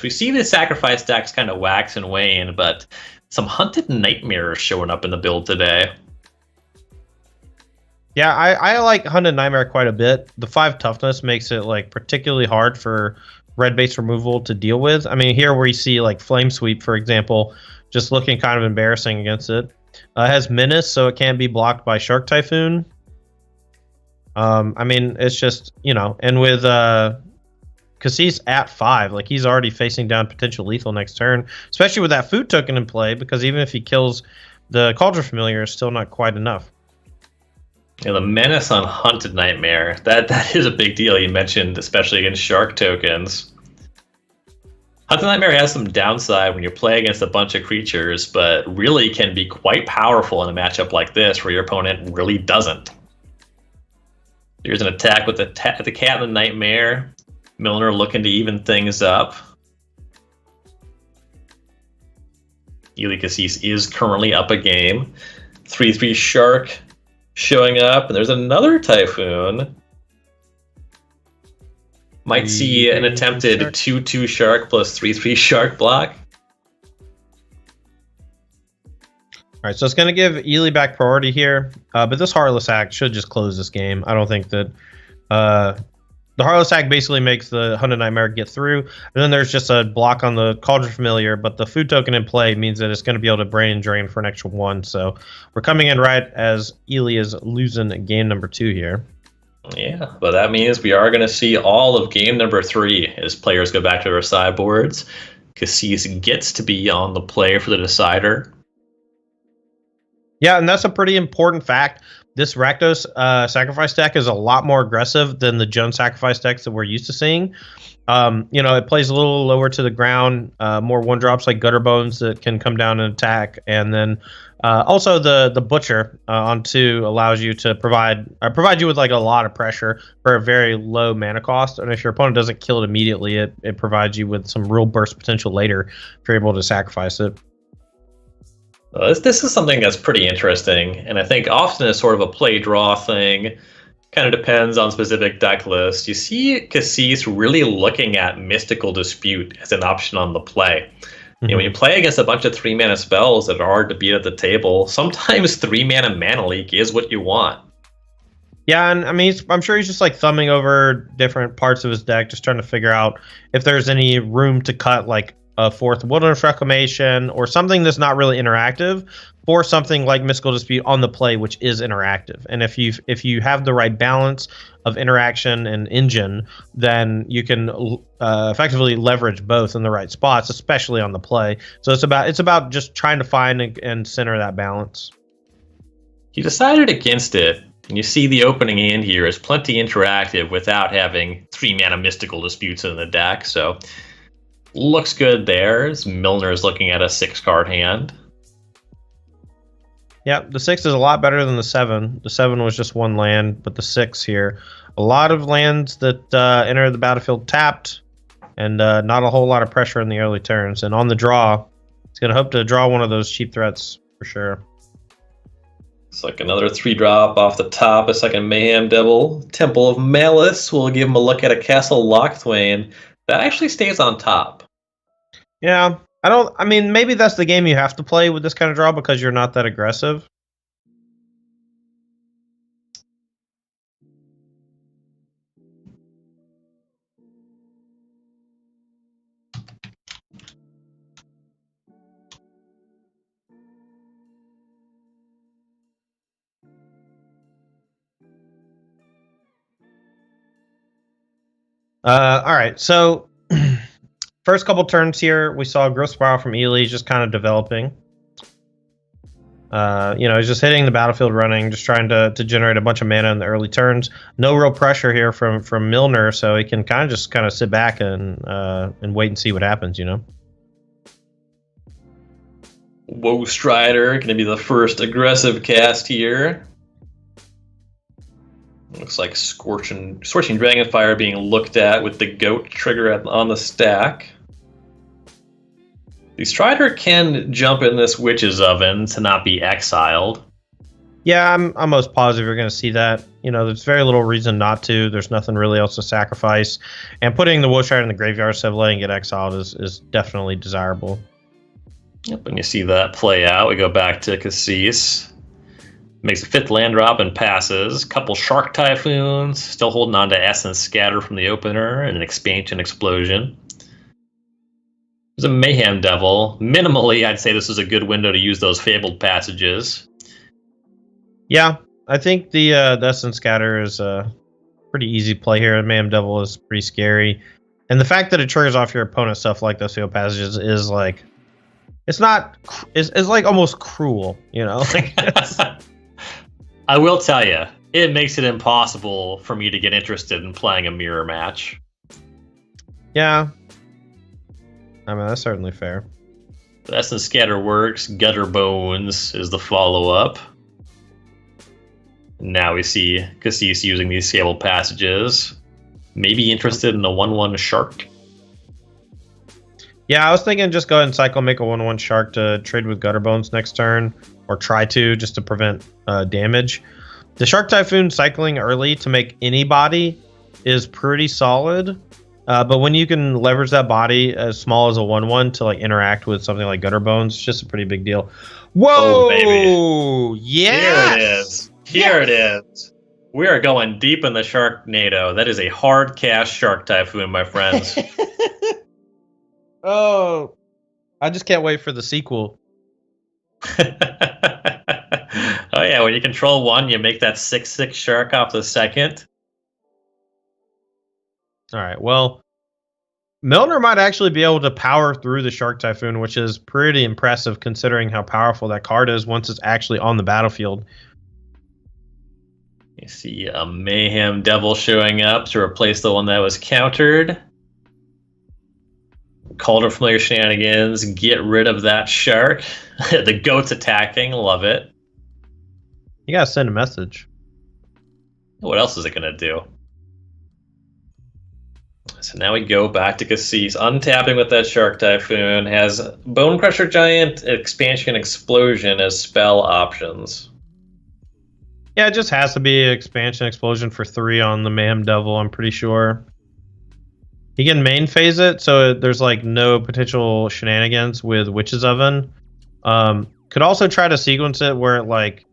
We see the sacrifice decks kind of wax and wane, but some Hunted Nightmare showing up in the build today. Yeah, I like Hunted Nightmare quite a bit. The 5 toughness makes it like particularly hard for red base removal to deal with. I mean, here where you see like Flame Sweep, for example, just looking kind of embarrassing against it. It has Menace, so it can't be blocked by Shark Typhoon. I mean, it's just, you know, and with Kassis at 5, like he's already facing down potential lethal next turn, especially with that food token in play, because even if he kills the Cauldron Familiar, it's still not quite enough. Yeah, the Menace on Hunted Nightmare, that is a big deal. You mentioned, especially against Shark tokens. Hunted Nightmare has some downside when you play against a bunch of creatures, but really can be quite powerful in a matchup like this where your opponent really doesn't. Here's an attack with the Cat and the Nightmare. Milner looking to even things up. Kassis is currently up a game. 3/3 Shark showing up, and there's another Typhoon. Might see an attempted 2/2 Shark plus 3/3 Shark block. All right, so it's going to give Ely back priority here, but this Heartless Act should just close this game. I don't think that the Heartless Act basically makes the Hunted Nightmare get through, and then there's just a block on the Cauldron Familiar, but the food token in play means that it's going to be able to brain and drain for an extra 1, so we're coming in right as Ely is losing game number 2 here. Yeah, but that means we are going to see all of game number 3 as players go back to their sideboards. Kassis gets to be on the play for the decider. Yeah, and that's a pretty important fact. This Rakdos sacrifice deck is a lot more aggressive than the Joan sacrifice decks that we're used to seeing. You know, it plays a little lower to the ground, more 1-drops like Gutter Bones that can come down and attack, and then also the Butcher on 2 allows you to provide you with like a lot of pressure for a very low mana cost, and if your opponent doesn't kill it immediately, it provides you with some real burst potential later if you're able to sacrifice it. This is something that's pretty interesting, and I think often is sort of a play-draw thing. Kind of depends on specific deck lists. You see Kassis really looking at Mystical Dispute as an option on the play. You know, when you play against a bunch of 3-mana spells that are hard to beat at the table, sometimes 3-mana Mana Leak is what you want. Yeah, and I mean, I'm sure he's just like thumbing over different parts of his deck, just trying to figure out if there's any room to cut like a 4th Wilderness Reclamation or something that's not really interactive, for something like Mystical Dispute on the play, which is interactive. And if you have the right balance of interaction and engine, then you can effectively leverage both in the right spots, especially on the play. So it's about just trying to find and center that balance. He decided against it, and you see the opening hand here is plenty interactive without having 3-mana Mystical Disputes in the deck. So looks good there as Milner is looking at a 6-card hand. Yeah, the 6 is a lot better than the 7. The 7 was just 1 land, but the 6 here, a lot of lands that enter the battlefield tapped, and not a whole lot of pressure in the early turns. And on the draw, it's going to hope to draw one of those cheap threats for sure. It's like another 3-drop off the top, a second Mayhem Devil. Temple of Malice will give him a look at a Castle Locthwain. That actually stays on top. Yeah, I mean, maybe that's the game you have to play with this kind of draw because you're not that aggressive. All right, so first couple turns here, we saw Growth Spiral from Ely just kind of developing. You know, he's just hitting the battlefield running, just trying to generate a bunch of mana in the early turns. No real pressure here from Milner, so he can kind of sit back and wait and see what happens, you know. Woe Strider going to be the first aggressive cast here. Looks like Scorching Dragonfire being looked at with the Goat trigger on the stack. The Strider can jump in this Witch's Oven to not be exiled. Yeah, I'm almost positive you're going to see that. There's very little reason not to. There's nothing really else to sacrifice. And putting the Wolfshire in the graveyard instead of letting it get exiled is definitely desirable. Yep, and you see that play out. We go back to Kassis. Makes a 5th land drop and passes. Couple Shark Typhoons. Still holding on to Essence Scatter from the opener and an Expansion Explosion. There's a Mayhem Devil. Minimally, I'd say this is a good window to use those Fabled Passages. Yeah, I think the Essence Scatter is a pretty easy play here. Mayhem Devil is pretty scary. And the fact that it triggers off your opponent's stuff like those Fabled Passages is like... It's like almost cruel, I will tell you, it makes it impossible for me to get interested in playing a mirror match. Yeah. I mean, that's certainly fair. The Essence Scatter works. Gutter Bones is the follow-up. Now we see Kassis using these Fabled Passages. Maybe interested in a 1/1 Shark. Yeah, I was thinking just go ahead and cycle, make a 1/1 Shark to trade with Gutter Bones next turn, or try to, just to prevent damage. The Shark Typhoon cycling early to make any body is pretty solid, but when you can leverage that body as small as a 1/1 to like interact with something like Gutter Bones, it's just a pretty big deal. Whoa! Oh, baby. Yeah! Here it is. Here it is. We are going deep in the Sharknado. That is a hard cast Shark Typhoon, my friends. Oh, I just can't wait for the sequel. Oh yeah, when you control 1, you make that 6/6 Shark off the second. All right, well, Milner might actually be able to power through the Shark Typhoon, which is pretty impressive considering how powerful that card is once it's actually on the battlefield. You see a Mayhem Devil showing up to replace the one that was countered. Cauldron Familiar Shenanigans, get rid of that Shark. The goat's attacking, love it. You gotta send a message. What else is it gonna do? So now we go back to Kassis, untapping with that Shark Typhoon, has Bone Crusher Giant, Expansion Explosion as spell options. Yeah, it just has to be an Expansion Explosion for 3 on the Mayhem Devil, I'm pretty sure. He can main phase it, so there's like no potential shenanigans with Witch's Oven. Could also try to sequence it where it like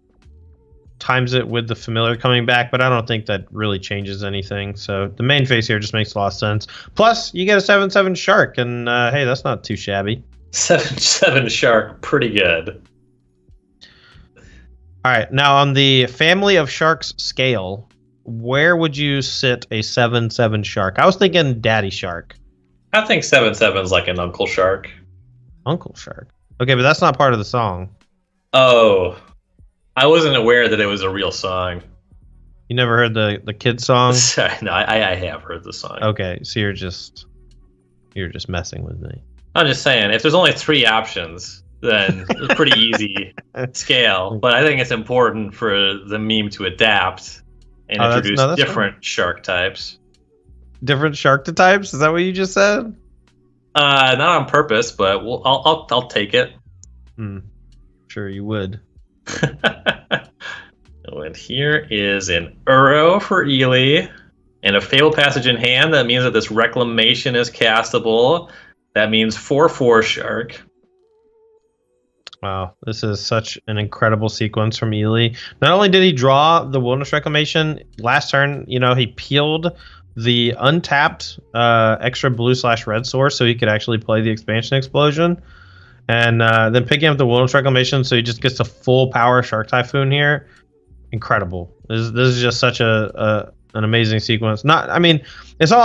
times it with the familiar coming back, but I don't think that really changes anything. So the main phase here just makes a lot of sense. Plus, you get a 7/7 Shark, and hey, that's not too shabby. 7/7 Shark, pretty good. All right, now on the Family of Sharks scale, where would you sit a 7/7 Shark? I was thinking Daddy Shark. I think 7/7 is like an Uncle Shark. Uncle Shark. Okay, but that's not part of the song. Oh, I wasn't aware that it was a real song. You never heard the kid song? Sorry, no, I have heard the song. Okay, so you're just messing with me. I'm just saying, if there's only 3 options, then it's a pretty easy scale. But I think it's important for the meme to adapt and introduce different shark types. Different shark types? Is that what you just said? Not on purpose, but I'll take it. Sure you would. And here is an Uro for Ely and a Fabled Passage in hand. That means that this Reclamation is castable. That means 4/4 Shark. Wow, this is such an incredible sequence from Ely. Not only did he draw the Wilderness Reclamation last turn, he peeled the untapped extra blue/red source so he could actually play the Expansion Explosion. And then picking up the Wilderness Reclamation so he just gets a full power Shark Typhoon here. Incredible. This is just such an amazing sequence. It's not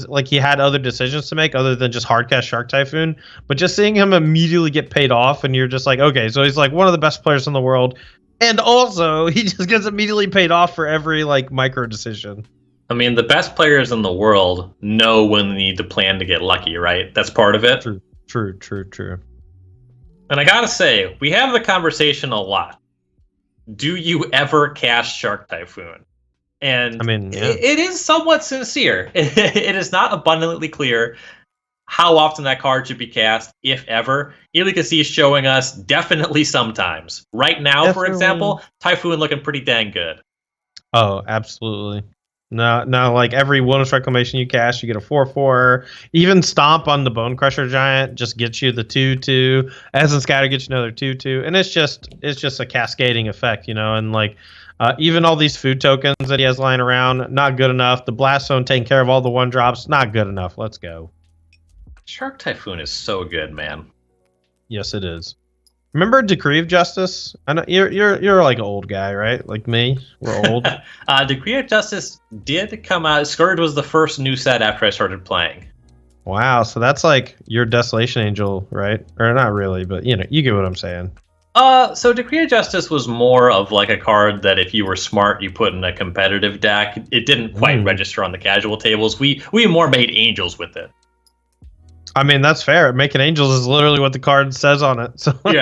like he had other decisions to make other than just hardcast Shark Typhoon, but just seeing him immediately get paid off, and you're just like, okay, so he's like one of the best players in the world, and also he just gets immediately paid off for every like micro decision. I mean, the best players in the world know when they need to plan to get lucky, right? That's part of it. True. And I gotta say, we have the conversation a lot. Do you ever cast Shark Typhoon? And yeah. it is somewhat sincere. It is not abundantly clear. how often that card should be cast, if ever. Kassis is showing us definitely sometimes. Right now, for example, Typhoon looking pretty dang good. Oh, absolutely. No, like every Wilderness Reclamation you cast, you get a 4/4. Even Stomp on the Bone Crusher Giant just gets you the 2/2. Essence Scatter gets you another 2/2, and it's just a cascading effect, and like even all these food tokens that he has lying around, not good enough. The Blast Zone taking care of all the 1-drops, not good enough. Let's go. Shark Typhoon is so good, man. Yes, it is. Remember Decree of Justice? I know you're like an old guy, right? Like me, we're old. Decree of Justice did come out. Scourge was the first new set after I started playing. Wow, so that's like your Desolation Angel, right? Or not really, but you get what I'm saying. So Decree of Justice was more of like a card that if you were smart, you put in a competitive deck. It didn't quite register on the casual tables. We more made angels with it. I mean, that's fair. Making angels is literally what the card says on it. So we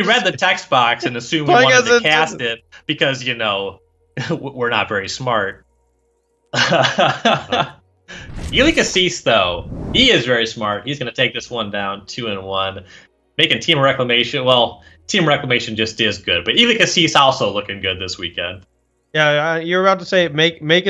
read the text box and assumed we wanted to cast it because we're not very smart. Kassis, though, he is very smart. He's going to take this one down 2-1, making Team Reclamation. Well, Team Reclamation just is good, but Kassis also looking good this weekend. Yeah, you're about to say make it